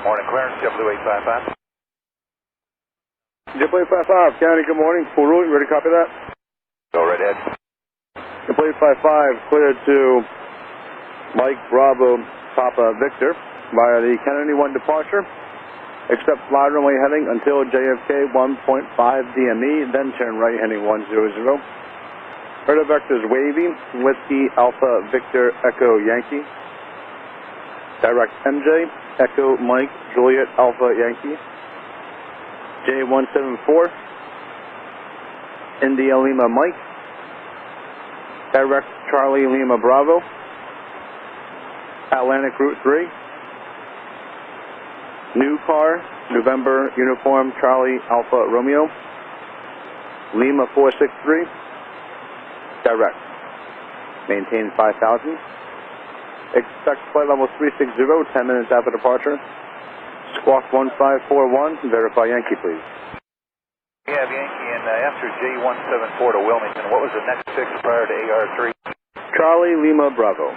Morning, clearance, JW855. JW855, County, good morning. Full route, you ready to copy that? Go right ahead. JW855, cleared to Mike Bravo Papa Victor via the Kennedy 1 departure. Accept fly runway heading until JFK 1.5 DME, then turn right heading 100. Radar vectors wavy, Whiskey Alpha Victor Echo Yankee. Direct MJ, Echo Mike Juliet Alpha Yankee. J174, India Lima Mike. Direct Charlie Lima Bravo. Atlantic Route 3. New car, November Uniform Charlie Alpha Romeo. Lima 463. Direct. Maintain 5,000. Expect flight level 360, 10 minutes after departure. Squawk 1541. Verify Yankee, please. We have Yankee and after J174 to Wilmington. What was the next fix prior to AR3? Charlie Lima Bravo.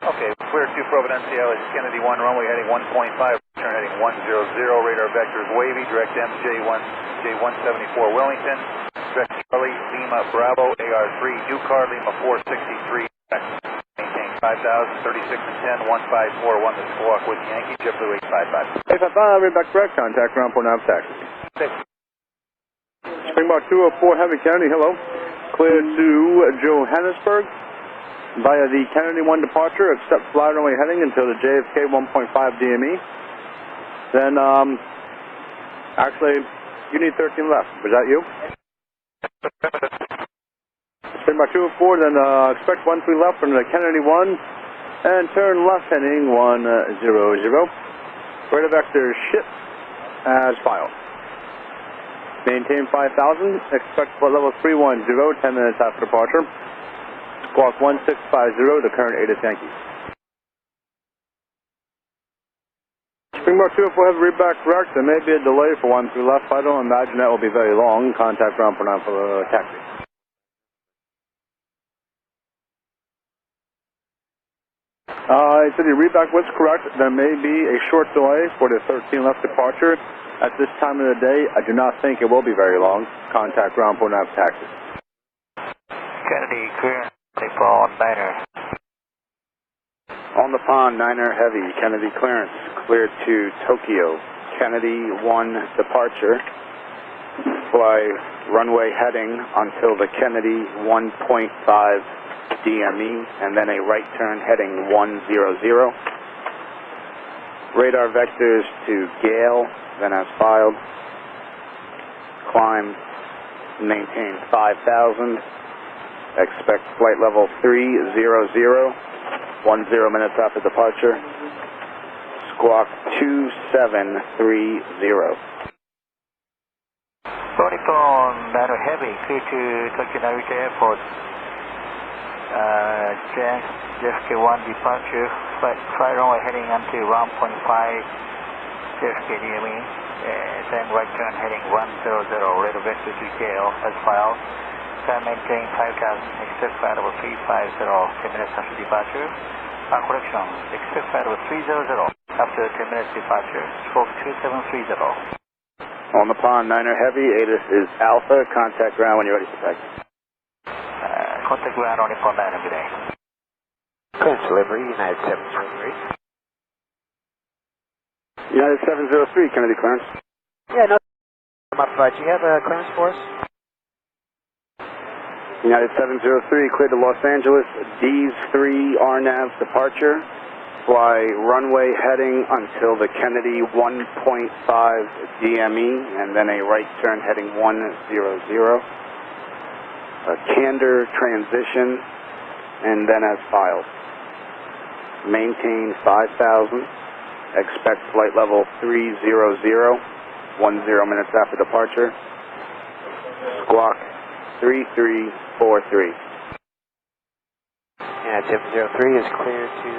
Okay, clear to Providencial, Kennedy 1, runway heading 1.5, turn heading 100, radar vectors wavy, direct J174 Wellington, direct Charlie Lima Bravo, AR3, new car Lima 463, maintain 5,000, 36 and 10, 1541, the squawk with Yankee, JW855. 855, read back correct, contact ground point nav taxi. 6. Springmark 204 Heavy County, hello. Clear to Johannesburg. Via the Kennedy 1 departure, accept fly runway heading until the JFK 1.5 DME. Then, actually, you need 13 left. Was that you? Springmark 204, then expect 13 left from the Kennedy 1, and turn left heading 100. Radar vector ship as filed. Maintain 5,000, expect flight level 310, 10 minutes after departure. Squawk 1650, the current ATIS Yankee. Springmark 204 have read back correct. There may be a delay for 13 left. I don't imagine that will be very long. Contact ground for now for the taxi. I said your readback was correct. There may be a short delay for the 13 left departure. At this time of the day, I do not think it will be very long. Contact ground for nav taxi. Kennedy, clear. On Niner. On the pond, Niner Heavy, Kennedy clearance, cleared to Tokyo. Kennedy 1 departure. Fly runway heading until the Kennedy 1.5 DME, and then a right turn heading 100. Radar vectors to Gale, then as filed. Climb, maintain 5,000. Expect flight level 300, 10 minutes after departure. Squawk 2730. Phone Niner Heavy, clear to Tokyo Narita Airport. JFK 1 departure, flight runway heading until 1.5 JFK DME, then right turn heading 100, radar vector to Gale as filed. Maintain 5,000, expect flight level 350, 10 minutes after departure. Correction, expect flight level 300 after 10 minutes departure. Stroke 2730. On the pond, Niner Heavy, ATIS is Alpha. Contact ground when you're ready for taxi. Contact ground on Nippon Niner, good day. Clearance delivery, United 703. United 703, Kennedy clearance. Yeah, no, do you have a clearance for us? United 703, cleared to Los Angeles, D's 3 RNAV departure. Fly runway heading until the Kennedy 1.5 DME, and then a right turn heading 100. A candor transition, and then as filed. Maintain 5,000. Expect flight level 300, 10 minutes after departure. Squawk 3343. And 703 is cleared to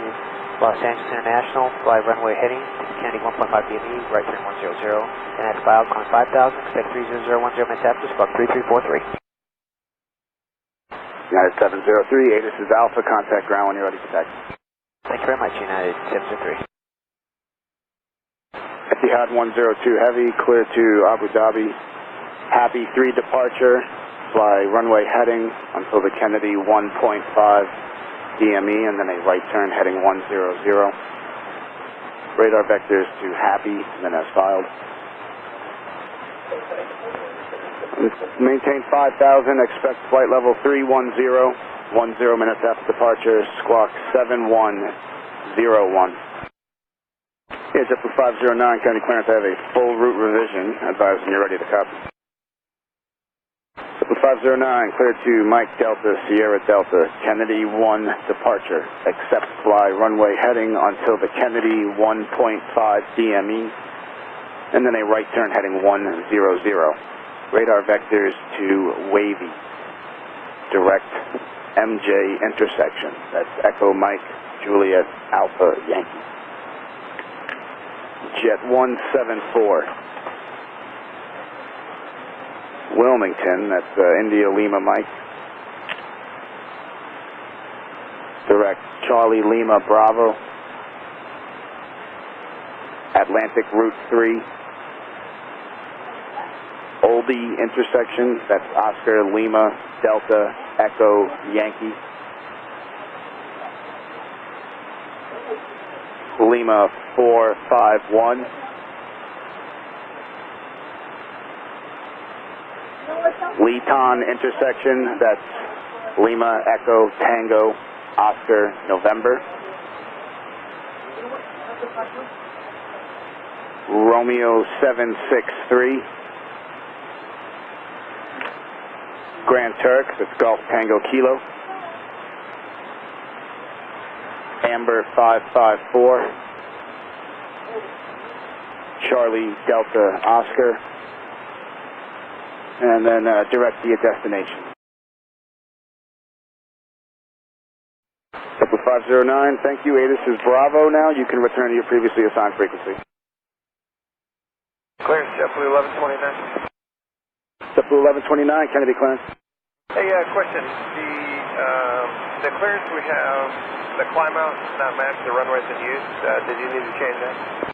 Los Angeles International, fly runway heading to Kennedy 1.5 DME, right turn 100, and as filed, climb 5,000, expect 300, 10 minutes after, squawk 3343. United 703, ATIS is Alpha, contact ground when you're ready for taxi. Thank you very much, United 703. Etihad 102 Heavy, clear to Abu Dhabi. Happy 3 departure, fly runway heading until the Kennedy 1.5 DME, and then a right turn heading 100. Radar vectors to Happy, and then as filed. Maintain 5,000, expect flight level 310, 10 minutes after departure, squawk 7101. Here's up for 509, County Clearance, I have a full route revision, advise when you're ready to copy. Up for 509, clear to Mike Delta, Sierra Delta, Kennedy 1 departure, accept fly runway heading until the Kennedy 1.5 DME, and then a right turn heading 100. Radar vectors to Wavy, direct MJ intersection. That's Echo Mike, Juliet Alpha Yankee. Jet 174. Wilmington, that's India Lima Mike. Direct Charlie Lima Bravo. Atlantic Route 3. Oldie intersection, that's Oscar Lima Delta Echo Yankee. Lima 451. Leeton intersection, that's Lima Echo Tango Oscar November. Romeo 763. Grand Turk, that's Golf Tango Kilo. Amber 554. Charlie Delta Oscar. And then direct to your destination. Upper 509, thank you. ATIS is Bravo now. You can return to your previously assigned frequency. Clearance, JetBlue 1129. JetBlue 1129, Kennedy clearance. Hey, question. The clearance we have, the climb out does not match the runways in use. Did you need to change that?